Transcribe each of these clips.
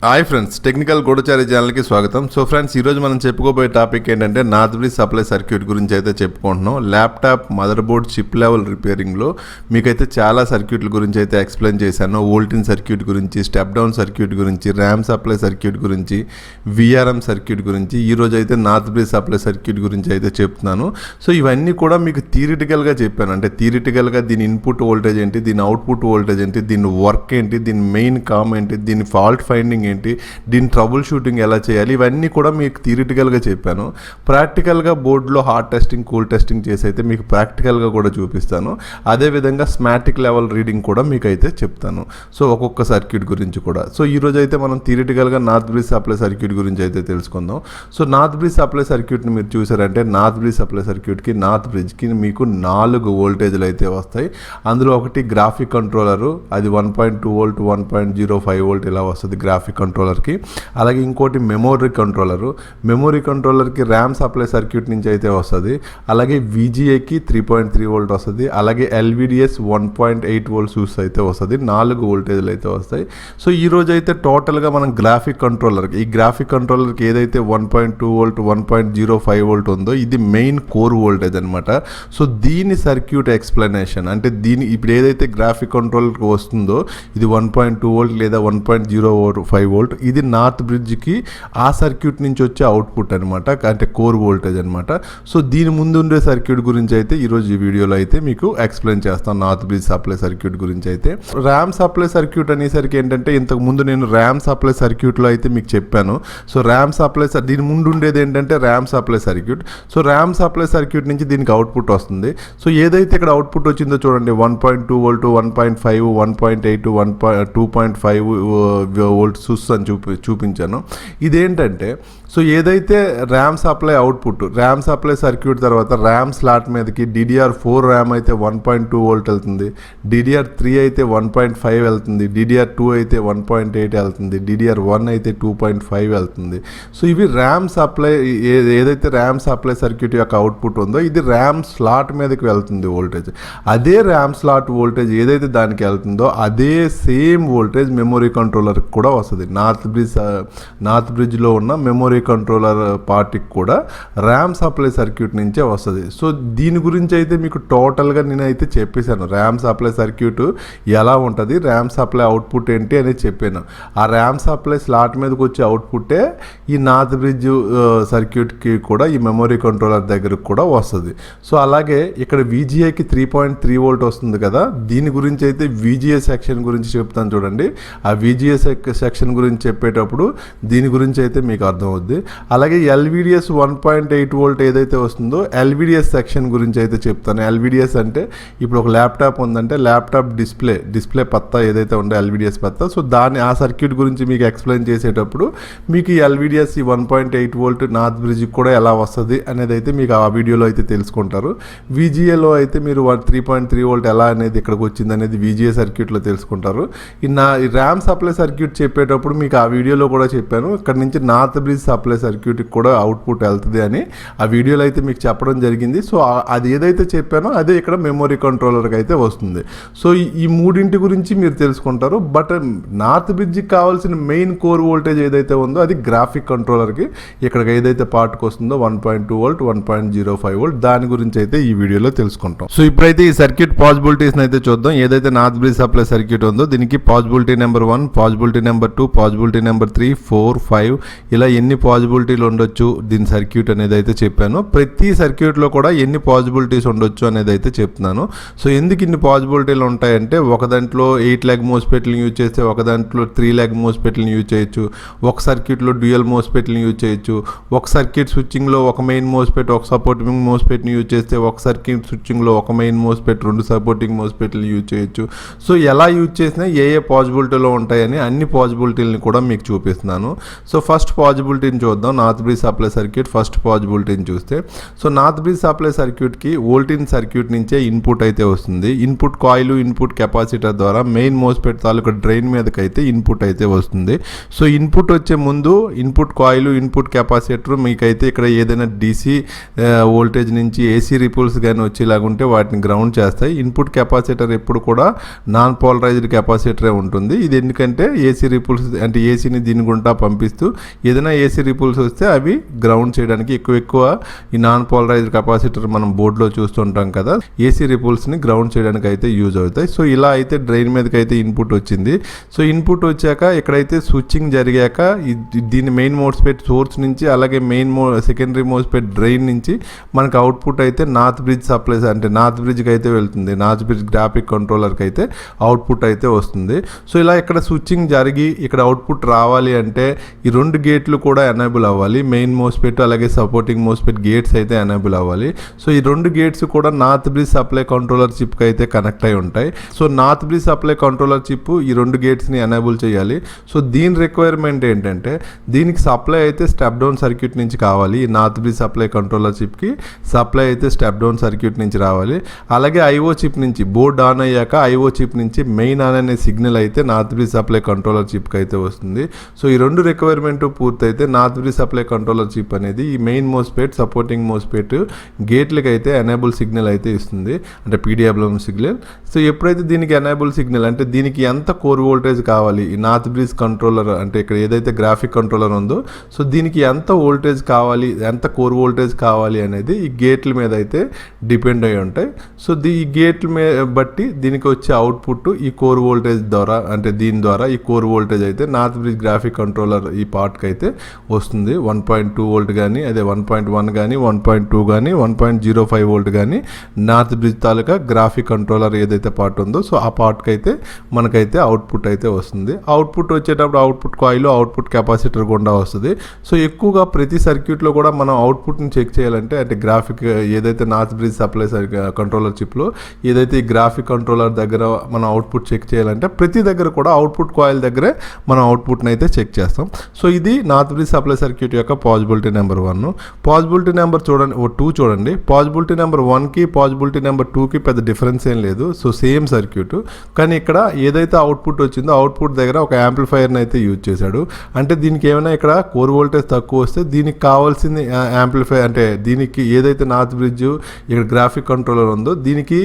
Hi friends, technical గూఢచారి ఛానల్కి స్వాగతం. So friends, ఈరోజు మనం చెప్పుకోబోయే టాపిక్ ఏంటంటే నార్త్ బ్రిడ్జ్ సప్లై సర్క్యూట్ గురించి అయితే చెప్పుకుంటున్నాం. ల్యాప్టాప్ మదర్బోర్డ్ చిప్ లెవెల్ రిపేరింగ్లో మీకైతే చాలా సర్క్యూట్ల గురించి అయితే ఎక్స్ప్లెయిన్ చేశాను. వోల్టిన్ సర్క్యూట్ గురించి, స్టెప్ డౌన్ సర్క్యూట్ గురించి, ర్యామ్ సప్లై సర్క్యూట్ గురించి, విఆర్ఎం సర్క్యూట్ గురించి, ఈరోజు అయితే నార్త్ బ్రిడ్జ్ సప్లై సర్క్యూట్ గురించి అయితే చెప్తున్నాను. సో ఇవన్నీ కూడా మీకు థియరిటికల్గా చెప్పాను. అంటే థియరిటికల్గా దీని ఇన్పుట్ వోల్టేజ్ ఏంటి, దీని అవుట్పుట్ వోల్టేజ్ ఏంటి, దీని వర్క్ ఏంటి, దీని మెయిన్ కామ్ ఏంటి, దీని ఫాల్ట్ ఫైండింగ్ ఏంటి, దీని ట్రబుల్ షూటింగ్ ఎలా చేయాలి, ఇవన్నీ కూడా మీకు థియరిటికల్గా చెప్పాను. ప్రాక్టికల్గా బోర్డులో హార్డ్ టెస్టింగ్, కూల్ టెస్టింగ్ చేసి అయితే మీకు ప్రాక్టికల్గా కూడా చూపిస్తాను. అదేవిధంగా స్మాటిక్ లెవెల్ రీడింగ్ కూడా మీకు అయితే చెప్తాను. సో ఒక్కొక్క సర్క్యూట్ గురించి కూడా. సో ఈరోజు అయితే మనం థియరిటికల్గా నార్త్ బ్రిడ్జ్ సప్లై సర్క్యూట్ గురించి అయితే తెలుసుకుందాం. సో నార్త్ బ్రిడ్జ్ సప్లై సర్క్యూట్ని మీరు చూసారంటే నార్త్ బ్రిడ్జ్ సప్లై సర్క్యూట్కి, నార్త్ బ్రిడ్జ్కి మీకు 4 వోల్టేజ్లు అయితే వస్తాయి. అందులో ఒకటి గ్రాఫిక్ కంట్రోలరు, అది 1.2 వోల్ట్, 1.05 వోల్ట్ ఇలా వస్తుంది గ్రాఫిక్ కంట్రోలర్కి. అలాగే ఇంకోటి మెమోరీ కంట్రోలర్కి ర్యామ్ సప్లై సర్క్యూట్ నుంచి అయితే వస్తుంది. అలాగే విజిఏకి 3.3 వోల్ట్ వస్తుంది. అలాగే ఎల్విడిఎస్ 1.8 వోల్ట్ చూస్ అయితే వస్తుంది. 4 వోల్టేజ్లు అయితే వస్తాయి. సో ఈరోజు అయితే టోటల్గా మనం గ్రాఫిక్ కంట్రోలర్కి ఏదైతే 1.2 వోల్ట్, 1.05 వోల్ట్ ఉందో ఇది మెయిన్ కోర్ వోల్టేజ్ అనమాట. సో దీని సర్క్యూట్ ఎక్స్ప్లెనేషన్ అంటే ఇప్పుడు ఏదైతే గ్రాఫిక్ కంట్రోలర్కి వస్తుందో ఇది 1.2 వోల్ట్ లేదా 1.05 వోల్ట్, ఇది నార్త్ బ్రిడ్జ్కి ఆ సర్క్యూట్ నుంచి వచ్చే అవుట్పుట్ అనమాట, అంటే కోర్ వోల్టేజ్ అనమాట. సో దీని ముందు ఉండే సర్క్యూట్ గురించి అయితే ఈరోజు ఈ వీడియోలో అయితే మీకు ఎక్స్ప్లెయిన్ చేస్తాను. నార్త్ బ్రిడ్జ్ సప్లై సర్క్యూట్ గురించి అయితే ర్యామ్ సప్లై సర్క్యూట్ అనేసరికి ఏంటంటే ఇంతకు ముందు నేను ర్యామ్ సప్లై సర్క్యూట్లో అయితే మీకు చెప్పాను. సో ర్యామ్ సప్లై దీని ముందు ఉండేది ఏంటంటే RAM supply circuit. So RAM supply circuit నుంచి దీనికి అవుట్పుట్ వస్తుంది. సో ఏదైతే ఇక్కడ అవుట్పుట్ వచ్చిందో చూడండి, 1.2 వోల్ట్, 1.5, 1.8, 2.5 వోల్ట్ చూస్ అని చూపించాను. ఇదేంటంటే సో ఏదైతే ర్యామ్ సప్లై సర్క్యూట్ తర్వాత ర్యామ్ స్లాట్ మీదకి DDR4 ర్యామ్ అయితే 1.2 వోల్ట్ వెళ్తుంది, DDR3 అయితే 1.5 వెళ్తుంది, DDR2 అయితే 1.8 వెళ్తుంది, DDR1 అయితే 2.5 వెళ్తుంది. సో ఇవి ర్యామ్ సప్లై ఏదైతే ర్యామ్ సప్లై సర్క్యూట్ యొక్క అవుట్పుట్ ఉందో ఇది ర్యామ్ స్లాట్ మీదకి వెళ్తుంది వోల్టేజ్. అదే ర్యామ్ స్లాట్ వోల్టేజ్ ఏదైతే దానికి వెళ్తుందో అదే సేమ్ వోల్టేజ్ మెమొరీ కంట్రోలర్కి కూడా వస్తుంది. నార్త్ బ్రిడ్జ్లో ఉన్న మెమొరీ కంట్రోలర్ పార్ట్కి కూడా ర్యామ్ సప్లై సర్క్యూట్ నుంచే వస్తుంది. సో దీని గురించి అయితే మీకు టోటల్గా నేనైతే చెప్పేశాను. ర్యామ్ సప్లై సర్క్యూట్ ఎలా ఉంటుంది, ర్యామ్ సప్లై అవుట్పుట్ ఏంటి అనేది చెప్పాను. ఆ ర్యామ్ సప్లై స్లాట్ మీదకి వచ్చే అవుట్పుట్టే ఈ నార్త్ బ్రిడ్జ్ సర్క్యూట్కి కూడా ఈ మెమొరీ కంట్రోలర్ దగ్గరకు కూడా వస్తుంది. సో అలాగే ఇక్కడ విజిఏకి 3.3 వోల్ట్ వస్తుంది కదా, దీని గురించి అయితే విజిఏ సెక్షన్ గురించి చెప్తాను చూడండి. ఆ విజిఏ సెక్షన్ గురించి చెప్పేటప్పుడు దీని గురించి అయితే మీకు అర్థమవుద్ది. అలాగే ఎల్విడిఎస్ 1.8 వోల్ట్ ఏదైతే వస్తుందో ఎల్విడిఎస్ సెక్షన్ గురించి అయితే చెప్తాను. ఎల్విడిఎస్ అంటే ఇప్పుడు ఒక ల్యాప్టాప్ ఉందంటే ల్యాప్టాప్ డిస్ప్లే పత్తా ఏదైతే ఉందో ఎల్విడిఎస్ పత్తా, సో ఆ సర్క్యూట్ గురించి మీకు ఎక్స్ప్లెయిన్ చేసేటప్పుడు మీకు ఈ ఎల్విడిఎస్ ఈ 1.8 వోల్ట్ నార్త్ బ్రిడ్జ్కి కూడా ఎలా వస్తుంది అనేది అయితే మీకు ఆ వీడియోలో అయితే తెలుసుకుంటారు. విజిఏలో అయితే మీరు 3.3 వోల్ట్ ఎలా అనేది ఇక్కడికి వచ్చింది అనేది విజిఏ సర్క్యూట్లో తెలుసుకుంటారు. ఈ ర్యామ్ సప్లై సర్క్యూట్ చెప్పేటప్పుడు మీకు ఆ వీడియోలో కూడా చెప్పాను, ఇక్కడ నుంచి నార్త్ బ్రిడ్జ్ సప్లై సర్క్యూట్కి కూడా అవుట్పుట్ వెళ్తుంది అని ఆ వీడియోలో అయితే మీకు చెప్పడం జరిగింది. సో అది ఏదైతే చెప్పానో అదే ఇక్కడ మెమొరీ కంట్రోలర్కి అయితే వస్తుంది. సో ఈ మూడింటి గురించి మీరు తెలుసుకుంటారు. బట్ నార్త్ బ్రిడ్జ్కి కావాల్సిన మెయిన్ కోర్ వోల్టేజ్ ఏదైతే ఉందో అది గ్రాఫిక్ కంట్రోలర్కి ఇక్కడికి ఏదైతే పార్ట్కి వస్తుందో 1.2 వోల్ట్, 1.05 వోల్ట్, దాని గురించి అయితే ఈ వీడియోలో తెలుసుకుంటాం. సో ఇప్పుడైతే ఈ సర్క్యూట్ పాసిబిలిటీస్ని అయితే చూద్దాం. ఏదైతే నార్త్ బ్రిడ్జ్ సప్లై సర్క్యూట్ ఉందో దీనికి possibility number 1, possibility number 2, possibility number 3, 4, 5 ఇలా ఎన్ని పాసిబిలిటీలు ఉండొచ్చు దీని సర్క్యూట్ అనేది అయితే చెప్పాను. ప్రతి సర్క్యూట్లో కూడా ఎన్ని పాసిబిలిటీస్ ఉండొచ్చు అనేది అయితే చెప్తున్నాను. సో ఎందుకు ఇన్ని పాసిబిలిటీలు ఉంటాయంటే ఒక దాంట్లో 8 లెగ్ మోస్ఫెట్లను యూజ్ చేస్తే ఒక దాంట్లో 3 లెగ్ మోస్ఫెట్లను యూజ్ చేయొచ్చు, ఒక సర్క్యూట్లో డ్యూయల్ మోస్ఫెట్లను యూజ్ చేయొచ్చు, ఒక సర్క్యూట్ స్విచ్చింగ్లో ఒక మెయిన్ మోస్ఫెట్, ఒక సపోర్టింగ్ మోస్ఫెట్ని యూజ్ చేస్తే ఒక సర్క్యూట్ స్విచ్చింగ్లో ఒక మెయిన్ మోస్ఫెట్, 2 సపోర్టింగ్ మోస్ఫెట్లను యూజ్ చేయొచ్చు. సో ఎలా యూజ్ చేసినా ఏ పాసిబిలిటీలో ఉంటాయని అన్ని పాసిబిలిటీలను కూడా మీకు చూపిస్తున్నాను. సో ఫస్ట్ పాసిబిలిటీని చూద్దాం. North bridge supply circuit first పాసిబిలిటీని చూస్తే, సో నార్త్ బ్రిడ్జ్ సప్లై సర్క్యూట్కి వోల్టిన్ సర్క్యూట్ నుంచే ఇన్పుట్ అయితే వస్తుంది. ఇన్పుట్ కాయిల్, ఇన్పుట్ కెపాసిటర్ ద్వారా మెయిన్ మోస్ఫెట్ తాలూకా డ్రైన్ మీదకి అయితే ఇన్పుట్ అయితే వస్తుంది. సో ఇన్పుట్ వచ్చే ముందు ఇన్పుట్ కాయిల్, ఇన్పుట్ కెపాసిటర్ మీకైతే ఇక్కడ ఏదైనా DC వోల్టేజ్ నుంచి AC రిపుల్స్ కానీ వచ్చేలాగుంటే వాటిని గ్రౌండ్ చేస్తాయి. ఇన్పుట్ కెపాసిటర్ ఎప్పుడు కూడా నాన్ పోలరైజ్డ్ కెపాసిటరే ఉంటుంది. ఇది ఎందుకంటే AC రిపుల్స్ అంటే ఏసీని దీని గుండా పంపిస్తూ ఏదైనా ఏసీ రిపుల్స్ వస్తే అవి గ్రౌండ్ చేయడానికి ఎక్కువ ఈ నాన్ పోలరైజ్డ్ కెపాసిటర్ మనం బోర్డులో చూస్తుంటాం కదా, ఏసీ రిపుల్స్ని గ్రౌండ్ చేయడానికి అయితే యూజ్ అవుతాయి. సో ఇలా అయితే డ్రైన్ మీదకి అయితే ఇన్పుట్ వచ్చింది. సో ఇన్పుట్ వచ్చాక ఇక్కడైతే స్విచ్చింగ్ జరిగాక దీని మెయిన్ మోస్ఫెట్ సోర్స్ నుంచి అలాగే సెకండరీ మోస్ఫెట్ డ్రైన్ నుంచి మనకు అవుట్పుట్ అయితే నార్త్ బ్రిడ్జ్ సప్లైస్ అంటే నార్త్ బ్రిడ్జ్కి అయితే వెళ్తుంది. నార్త్ బ్రిడ్జ్ గ్రాఫిక్ కంట్రోలర్కి అయితే అవుట్పుట్ అయితే వస్తుంది. సో ఇలా ఇక్కడ స్విచ్చింగ్ జరిగి ఇక్కడ అవుట్పుట్ రావాలి అంటే ఈ 2 గేట్లు కూడా ఎనేబుల్ అవ్వాలి. మెయిన్ మోస్ఫెట్ అలాగే సపోర్టింగ్ మోస్ఫెట్ గేట్స్ అయితే ఎనేబుల్ అవ్వాలి. సో ఈ 2 గేట్స్ కూడా నార్త్ బ్రిడ్జ్ సప్లై కంట్రోలర్ చిప్కి అయితే కనెక్ట్ అయి ఉంటాయి. So north bridge supply controller chip ఈ 2 గేట్స్ని ఎనేబుల్ చేయాలి. సో దీని రిక్వైర్మెంట్ ఏంటంటే దీనికి సప్లై అయితే స్టెప్ డౌన్ సర్క్యూట్ నుంచి కావాలి. ఈ నార్త్ బ్రిడ్జ్ సప్లై కంట్రోలర్ చిప్కి సప్లై అయితే స్టెప్ డౌన్ సర్క్యూట్ నుంచి రావాలి. అలాగే ఐఓ చిప్ నుంచి బోర్డ్ ఆన్ అయ్యాక ఐఓ చిప్ నుంచి మెయిన్ ఆన్ అనే సిగ్నల్ అయితే నార్త్ బ్రిడ్జ్ సప్లై కంట్రోలర్ చిప్కి అయితే వస్తుంది. సో ఈ 2 రిక్వైర్మెంట్ పూర్తయితే north bridge supply controller chip అనేది ఈ మెయిన్ మోస్ఫెట్ సపోర్టింగ్ మోస్ఫెట్ గేట్లకి అయితే ఎనేబుల్ సిగ్నల్ అయితే ఇస్తుంది, అంటే పీడిఎబ్లం సిగ్నల్. సో ఎప్పుడైతే దీనికి ఎనేబుల్ సిగ్నల్ అంటే దీనికి ఎంత కోర్ వోల్టేజ్ కావాలి ఈ నార్త్ బ్రిడ్జ్ కంట్రోలర్ అంటే ఇక్కడ ఏదైతే గ్రాఫిక్ కంట్రోలర్ ఉందో సో దీనికి ఎంత వోల్టేజ్ కావాలి ఎంత కోర్ వోల్టేజ్ కావాలి అనేది ఈ గేట్ల మీద అయితే డిపెండ్ అయి ఉంటాయి. సో ఈ గేట్ల బట్టి దీనికి వచ్చే అవుట్పుట్ ఈ కోర్ వోల్టేజ్ ద్వారా అంటే దీని ద్వారా ఈ కోర్ వోల్టేజ్ అయితే నార్త్ బ్రిడ్జ్ గ్రాఫిక్ కంట్రోలర్ ఈ పార్ట్కి అయితే వస్తుంది. 1.2 వోల్ట్ కానీ అదే 1.1 కానీ 1.2 కానీ 1.05 వోల్ట్ కానీ నార్త్ బ్రిడ్జ్ తాలూకా గ్రాఫిక్ కంట్రోలర్ ఏదైతే పార్ట్ ఉందో సో ఆ పార్ట్కి అయితే మనకైతే అవుట్పుట్ అయితే వస్తుంది. అవుట్పుట్ వచ్చేటప్పుడు అవుట్పుట్ కాయిల్ అవుట్పుట్ కెపాసిటర్ గుండా వస్తుంది. సో ఎక్కువగా ప్రతి సర్క్యూట్లో కూడా మనం అవుట్పుట్ని చెక్ చేయాలంటే అంటే గ్రాఫిక్ ఏదైతే నార్త్ బ్రిడ్జ్ సప్లై కంట్రోలర్ చిప్లో ఏదైతే ఈ గ్రాఫిక్ కంట్రోలర్ దగ్గర మనం అవుట్పుట్ చెక్ చేయాలంటే ప్రతి దగ్గర కూడా అవుట్పుట్ కాయిల్ దగ్గరే మనం అవుట్పుట్ని అయితే చెక్ చేస్తాం. సో ఇది నార్త్ బ్రిడ్జ్ సప్లై సర్క్యూట్ యొక్క పాసిబిలిటీ నెంబర్ 1. పాసిబిలిటీ నెంబర్ 2 చూడండి. పాసిబిలిటీ నెంబర్ 1కి పాసిబిలిటీ నెంబర్ 2కి పెద్ద డిఫరెన్స్ ఏం లేదు. సో సేమ్ సర్క్యూట్, కానీ ఇక్కడ ఏదైతే అవుట్పుట్ వచ్చిందో అవుట్పుట్ దగ్గర ఒక యాంప్లిఫైయర్ని అయితే యూజ్ చేశాడు. అంటే దీనికి ఏమైనా ఇక్కడ కోర్ వోల్టేజ్ తక్కువ వస్తే దీనికి కావాల్సింది యాంప్లిఫైయర్ అంటే దీనికి ఏదైతే నార్త్ బ్రిడ్జ్ ఇక్కడ గ్రాఫిక్ కంట్రోలర్ ఉందో దీనికి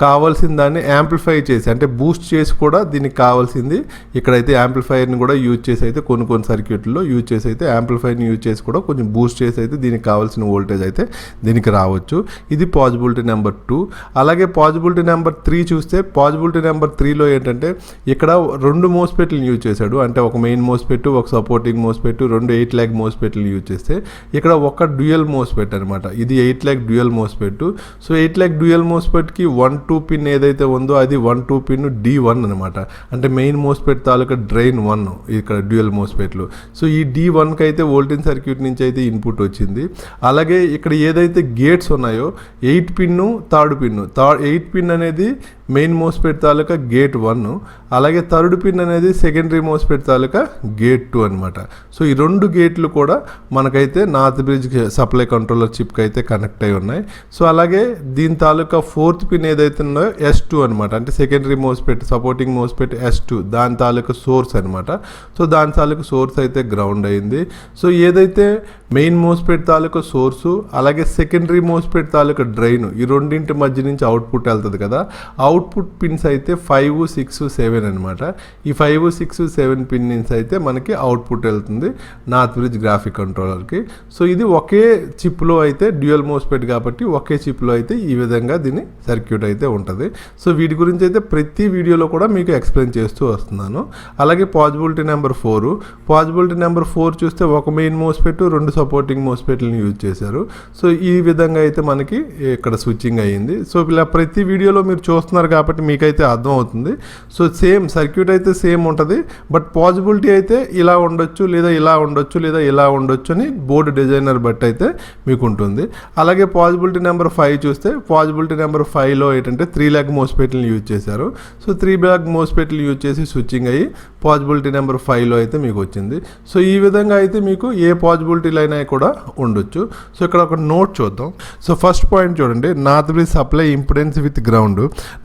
కావాల్సిన దాన్ని యాంప్లిఫై చేసి అంటే బూస్ట్ చేసి కూడా దీనికి కావాల్సింది ఇక్కడైతే యాంప్లిఫైర్ని కూడా యూజ్ చేసి అయితే కొన్ని సర్క్యూట్లో యూజ్ చేసి అయితే యాంప్లిఫైర్ని యూజ్ చేసి కూడా కొంచెం బూస్ట్ చేసి అయితే దీనికి కావాల్సిన వోల్టేజ్ అయితే దీనికి రావచ్చు. ఇది పాసిబిలిటీ నెంబర్ 2. అలాగే పాసిబిలిటీ నెంబర్ 3 చూస్తే పాసిబిలిటీ నెంబర్ 3లో ఏంటంటే ఇక్కడ 2 మోస్ఫెట్లను యూజ్ చేశాడు. అంటే ఒక మెయిన్ మోస్ఫెట్ ఒక సపోర్టింగ్ మోస్ఫెట్ 2 8 ల్యాక్ మోస్ఫెట్లను యూజ్ చేస్తే ఇక్కడ ఒక డ్యూయల్ మోస్ఫెట్ అనమాట. ఇది 8 ల్యాక్ డ్యూయల్ మోస్ఫెట్. సో 8 ల్యాక్ డ్యూయల్ మోస్ఫెట్కి 1-2 పిన్ ఏదైతే ఉందో అది 1-2 పిన్ D1 అనమాట. అంటే మెయిన్ మోస్ఫెట్ తాలూకా డ్రైన్ 1 ఇక్కడ డ్యూయల్ మోస్ఫెట్లు. సో ఈ D1కి అయితే వోల్టేజ్ సర్క్యూట్ నుంచి అయితే ఇన్పుట్ వచ్చింది. అలాగే ఇక్కడ ఏదైతే గేట్స్ ఉన్నాయో 8 పిన్ 3rd పిన్ 8 పిన్ అనేది మెయిన్ మోస్ఫెట్ తాలూకా గేట్ 1, అలాగే 3rd పిన్ అనేది సెకండరీ మోస్ఫెట్ తాలూకా గేట్ 2 అనమాట. సో ఈ 2 గేట్లు కూడా మనకైతే నార్త్ బ్రిడ్జ్ సప్లై కంట్రోలర్ చిప్కి అయితే కనెక్ట్ అయి ఉన్నాయి. సో అలాగే దీని తాలూకా 4th పిన్ ఏదైతే ఉందో S2 అనమాట. అంటే secondary MOSFET supporting MOSFET S2 దాని తాలూకా సోర్స్ అనమాట. సో దాని తాలూకా సోర్స్ అయితే గ్రౌండ్ అయింది. సో ఏదైతే మెయిన్ మోస్ఫెట్ తాలూకా సోర్సు అలాగే సెకండరీ మోస్ఫెట్ తాలూకా డ్రైన్ ఈ రెండింటి మధ్య నుంచి అవుట్పుట్ వెళ్తుంది కదా, అవుట్పుట్ పిన్స్ అయితే 5, 6, 7 అనమాట. ఈ 5, 6, 7 పిన్స్ అయితే మనకి అవుట్పుట్ వెళ్తుంది నార్త్ బ్రిడ్జ్ గ్రాఫిక్ కంట్రోలర్కి. సో ఇది ఒకే చిప్లో అయితే డ్యూయల్ మోస్ఫెట్ కాబట్టి ఒకే చిప్లో అయితే ఈ విధంగా దీని సర్క్యూట్ అయితే ఉంటుంది. సో వీటి గురించి అయితే ప్రతి వీడియోలో కూడా మీకు ఎక్స్ప్లెయిన్ చేస్తూ వస్తున్నాను. అలాగే పాసిబిలిటీ నెంబర్ 4. పాసిబిలిటీ నెంబర్ 4 చూస్తే ఒక మెయిన్ మోస్ఫెట్ 2 సపోర్టింగ్ మోస్ఫెట్లను యూజ్ చేశారు. సో ఈ విధంగా అయితే మనకి ఇక్కడ స్విచ్చింగ్ అయ్యింది. సో ఇలా ప్రతి వీడియోలో మీరు చూస్తున్నారు కాబట్టి మీకైతే అర్థం అవుతుంది. సో సేమ్ సర్క్యూట్ అయితే సేమ్ ఉంటుంది, బట్ పాసిబిలిటీ అయితే ఇలా ఉండొచ్చు లేదా ఇలా ఉండొచ్చు లేదా ఇలా ఉండొచ్చు అని బోర్డు డిజైనర్ బట్టి అయితే మీకు ఉంటుంది. అలాగే పాసిబిలిటీ నెంబర్ 5 చూస్తే పాసిబిలిటీ నెంబర్ 5లో ఏంటంటే 3 ల్యాక్ మోస్ఫెట్లను యూజ్ చేశారు. సో 3 ల్యాక్ మోస్ఫెట్లు యూజ్ చేసి స్విచ్చింగ్ అయ్యి పాసిబిలిటీ నెంబర్ 5లో అయితే మీకు వచ్చింది. సో ఈ విధంగా అయితే మీకు ఏ పాసిబిలిటీ లైన్ అయినా కూడా ఉండొచ్చు. సో ఇక్కడ ఒక నోట్ చూద్దాం. సో ఫస్ట్ పాయింట్ చూడండి, north bridge supply impedance with ground.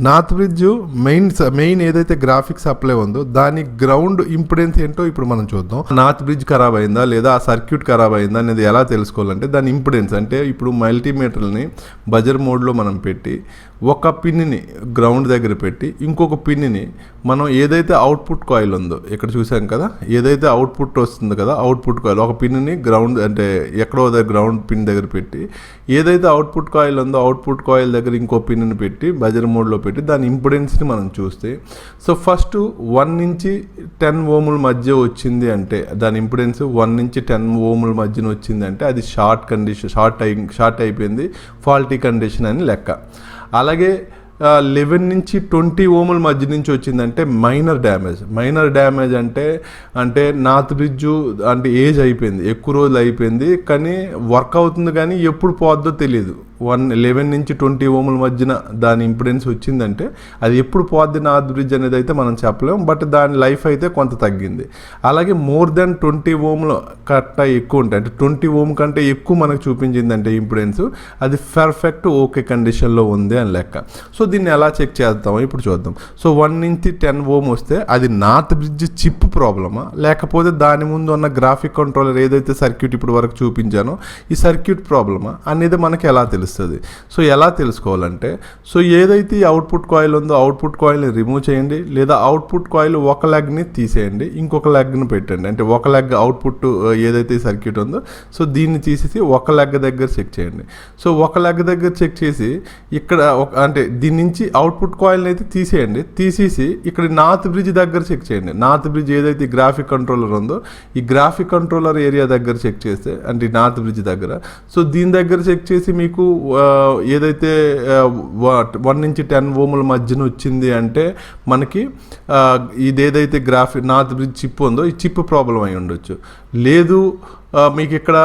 North bridge main ఏదైతే గ్రాఫిక్ సప్లై ఉందో దాని గ్రౌండ్ ఇంపిడెన్స్ ఏంటో ఇప్పుడు మనం చూద్దాం. నార్త్ బ్రిడ్జ్ ఖరాబ్ అయిందా లేదా ఆ సర్క్యూట్ ఖరాబ్ అయిందా అనేది ఎలా తెలుసుకోవాలంటే దాని ఇంపిడెన్స్ అంటే ఇప్పుడు మల్టీమీటర్ని బజర్ మోడ్లో మనం పెట్టి ఒక పిన్ని గ్రౌండ్ దగ్గర పెట్టి ఇంకొక పిన్ని మనం ఏదైతే అవుట్పుట్ కాయిల్ ఉందో ఇక్కడ చూసాం కదా, ఏదైతే అవుట్పుట్ వస్తుంది కదా అవుట్పుట్ కాయిల్ ఒక పిన్ని గ్రౌండ్ అంటే ఎక్కడో గ్రౌండ్ పిన్ దగ్గర పెట్టి ఏదైతే అవుట్పుట్ కాయిల్ ఉందో అవుట్పుట్ కాయిల్ దగ్గర ఇంకో పిన్ని పెట్టి బజర్ మోడ్లో పెట్టి దాని ఇంపిడెన్స్ని మనం చూస్తే సో ఫస్ట్ 1 నుంచి 10 ఓముల మధ్య వచ్చింది అంటే దాని ఇంపిడెన్స్ 1 నుంచి 10 ఓముల మధ్యన వచ్చింది అంటే అది షార్ట్ అయిపోయింది, ఫాల్టీ కండిషన్ అని లెక్క. అలాగే 11 నుంచి 20 ఓముల మధ్య నుంచి వచ్చిందంటే మైనర్ డ్యామేజ్ అంటే నార్త్ బ్రిడ్జ్ అంటే ఏజ్ అయిపోయింది, ఎక్కువ రోజులు అయిపోయింది, కానీ వర్క్ అవుతుంది కానీ ఎప్పుడు పోద్దో తెలియదు. 11 నుంచి 20 ఓముల మధ్యన దాని ఇంపిడెన్స్ వచ్చిందంటే అది ఎప్పుడు పోద్ది నార్త్ బ్రిడ్జ్ అనేది అయితే మనం చెప్పలేం, బట్ దాని లైఫ్ అయితే కొంత తగ్గింది. అలాగే మోర్ దెన్ 20 ఓములు కట్ట ఎక్కువ ఉంటాయి అంటే 20 ఓమ్ కంటే ఎక్కువ మనకు చూపించిందంటే ఇంపిడెన్స్ అది పర్ఫెక్ట్ ఓకే కండిషన్లో ఉంది అని లెక్క. సో దీన్ని ఎలా చెక్ చేద్దామో ఇప్పుడు చూద్దాం. సో 1 నుంచి 10 ఓమ్ వస్తే అది నార్త్ బ్రిడ్జ్ చిప్ ప్రాబ్లమా లేకపోతే దాని ముందు ఉన్న గ్రాఫిక్ కంట్రోలర్ ఏదైతే సర్క్యూట్ ఇప్పుడు వరకు చూపించానో ఈ సర్క్యూట్ ప్రాబ్లమా అనేది మనకి ఎలా తెలుస్తుంది. సో ఎలా తెలుసుకోవాలంటే సో ఏదైతే ఈ అవుట్పుట్ కాయిల్ ఉందో అవుట్పుట్ కాయిల్ని రిమూవ్ చేయండి, లేదా అవుట్పుట్ కాయిల్ ఒక లెగ్ని తీసేయండి ఇంకొక లెగ్ని పెట్టండి. అంటే ఒక లెగ్ అవుట్పుట్ ఏదైతే సర్క్యూట్ ఉందో సో దీన్ని తీసేసి ఒక లెగ్ దగ్గర చెక్ చేయండి. సో ఒక లెగ్ దగ్గర చెక్ చేసి ఇక్కడ అంటే దీని నుంచి అవుట్పుట్ కాయిల్ని అయితే తీసేసి ఇక్కడ నార్త్ బ్రిడ్జ్ దగ్గర చెక్ చేయండి. నార్త్ బ్రిడ్జ్ ఏదైతే గ్రాఫిక్ కంట్రోలర్ ఉందో ఈ గ్రాఫిక్ కంట్రోలర్ ఏరియా దగ్గర చెక్ చేస్తే అంటే నార్త్ బ్రిడ్జ్ దగ్గర సో దీని దగ్గర చెక్ చేసి మీకు ఏదైతే 1 నుంచి 10 ఓముల మధ్యన వచ్చింది అంటే మనకి ఇదేదైతే గ్రాఫిక్ నార్త్ బ్రిడ్జ్ చిప్ ఉందో ఈ చిప్ ప్రాబ్లం అయి ఉండొచ్చు. లేదు మీకు ఇక్కడ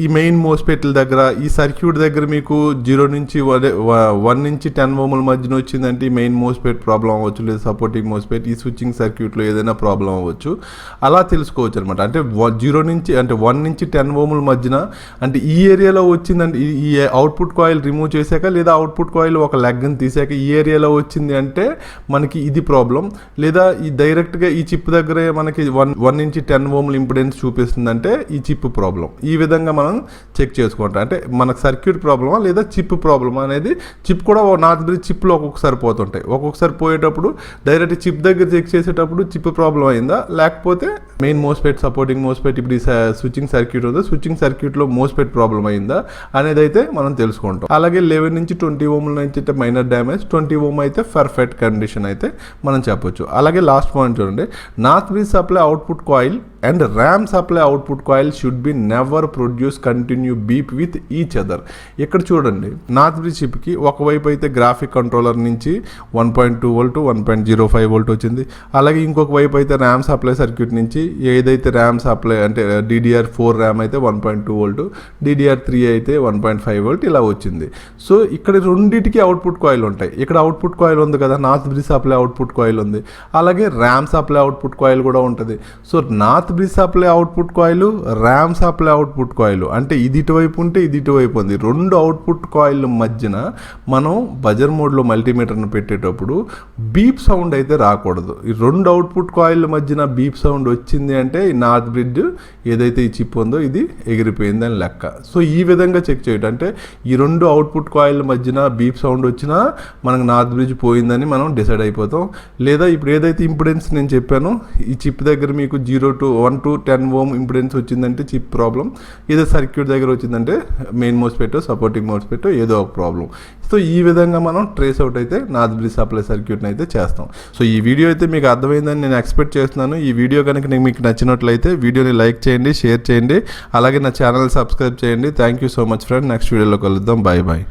ఈ మెయిన్ మోస్ఫెట్ల దగ్గర ఈ సర్క్యూట్ దగ్గర మీకు 0 నుంచి 1 నుంచి 10 ఓముల మధ్యన వచ్చిందంటే ఈ మెయిన్ మోస్ఫెట్ ప్రాబ్లం అవ్వచ్చు, లేదా సపోర్టింగ్ మోస్ఫెట్ ఈ స్విచ్చింగ్ సర్క్యూట్లో ఏదైనా ప్రాబ్లం అవ్వచ్చు. అలా తెలుసుకోవచ్చు అనమాట. అంటే 0 నుంచి అంటే 1 నుంచి 10 ఓముల మధ్యన అంటే ఈ ఏరియాలో వచ్చిందంటే ఈ అవుట్పుట్ కాయిల్ రిమూవ్ చేశాక లేదా అవుట్పుట్ కాయిల్ ఒక లెగ్ని తీసాక ఈ ఏరియాలో వచ్చింది అంటే మనకి ఇది ప్రాబ్లం. లేదా ఈ డైరెక్ట్గా ఈ చిప్ దగ్గరే మనకి 1 నుంచి 10 ఓముల ఇంపిడెన్స్ చూపిస్తుందంటే ఈ చిప్ ప్రాబ్లం. ఈ విధంగా మనం చెక్ చేసుకుంటాం. అంటే మనకు సర్క్యూట్ ప్రాబ్లమా లేదా చిప్ ప్రాబ్లమా అనేది చిప్ కూడా నార్త్ బ్రిడ్జ్ చిప్లో ఒక్కొక్కసారి పోతుంటాయి. ఒక్కొక్కసారి పోయేటప్పుడు డైరెక్ట్ చిప్ దగ్గర చెక్ చేసేటప్పుడు చిప్ ప్రాబ్లం అయిందా లేకపోతే మెయిన్ మోస్ఫెట్ సపోర్టింగ్ మోస్ఫెట్ ఇప్పుడు ఈ స్విచ్చింగ్ సర్క్యూట్ ఉందో స్విచ్చింగ్ సర్క్యూట్లో మోస్ఫెట్ ప్రాబ్లం అయిందా అనేది అయితే మనం తెలుసుకుంటాం. అలాగే 11 నుంచి 20 ఓముల నుంచి అయితే మైనర్ డ్యామేజ్, 20 ఓమ్ అయితే పర్ఫెక్ట్ కండిషన్ అయితే మనం చెప్పొచ్చు. అలాగే లాస్ట్ పాయింట్ చూడండి, north bridge supply output coil and RAM supply output coil should be never produce continue beep with each other. ఇక్కడ చూడండి నార్త్ బ్రిడ్జ్ చిప్కి ఒకవైపు అయితే గ్రాఫిక్ కంట్రోలర్ నుంచి 1.2 వోల్ట్ 1.05 వోల్ట్ వచ్చింది. అలాగే ఇంకొక వైపు అయితే ర్యామ్ సప్లై సర్క్యూట్ నుంచి ఏదైతే ర్యామ్ సప్లై అంటే DDR4 ర్యామ్ అయితే 1.2 వోల్ట్, DDR3 అయితే 1.5 వోల్ట్ ఇలా వచ్చింది. సో ఇక్కడ రెండింటికి అవుట్పుట్ కాయిల్ ఉంటాయి. ఇక్కడ అవుట్పుట్ కాయిల్ ఉంది కదా, north bridge supply output coil ఉంది, అలాగే ర్యామ్ సప్లై అవుట్పుట్ కాయిల్ కూడా ఉంటుంది. So north bridge supply output coil, RAM supply output coil అంటే ఇది ఇటువైపు ఉంటే ఇది ఇటువైపు ఉంది. రెండు అవుట్పుట్ కాయిల్ మధ్యన మనం బజర్ మోడ్లో మల్టీమీటర్ను పెట్టేటప్పుడు బీప్ సౌండ్ అయితే రాకూడదు. ఈ రెండు అవుట్పుట్ కాయిల్ మధ్యన బీప్ సౌండ్ వచ్చింది అంటే ఈ నార్త్ బ్రిడ్జ్ ఏదైతే ఈ చిప్ ఉందో ఇది ఎగిరిపోయింది అని లెక్క. సో ఈ విధంగా చెక్ చేయడం అంటే ఈ రెండు అవుట్పుట్ కాయిల్ మధ్యన బీప్ సౌండ్ వచ్చినా మనకు నార్త్ బ్రిడ్జ్ పోయిందని మనం డిసైడ్ అయిపోతాం. లేదా ఇప్పుడు ఏదైతే ఇంపిడెన్స్ నేను చెప్పానో ఈ చిప్ దగ్గర మీకు 1 to 10 ఓమ్ ఇంపిడెన్స్ వచ్చిందంటే చిప్ ప్రాబ్లం, ఏదో సర్క్యూట్ దగ్గర వచ్చిందంటే మెయిన్ మోస్ఫెట్ సపోర్టింగ్ మోస్ఫెట్ ఏదో ఒక ప్రాబ్లం. సో ఈ విధంగా మనం ట్రేస్ అవుట్ అయితే నార్త్ బ్రిడ్జ్ సప్లై సర్క్యూట్ని అయితే చేస్తాం. సో ఈ వీడియో అయితే మీకు అర్థమైందని నేను ఎక్స్పెక్ట్ చేస్తున్నాను. ఈ వీడియో కనుక మీకు నచ్చినట్లయితే వీడియోని లైక్ చేయండి, షేర్ చేయండి, అలాగే నా ఛానల్ సబ్స్క్రైబ్ చేయండి. Thank you so much friend. Next వీడియోలో కలుద్దాం. Bye bye.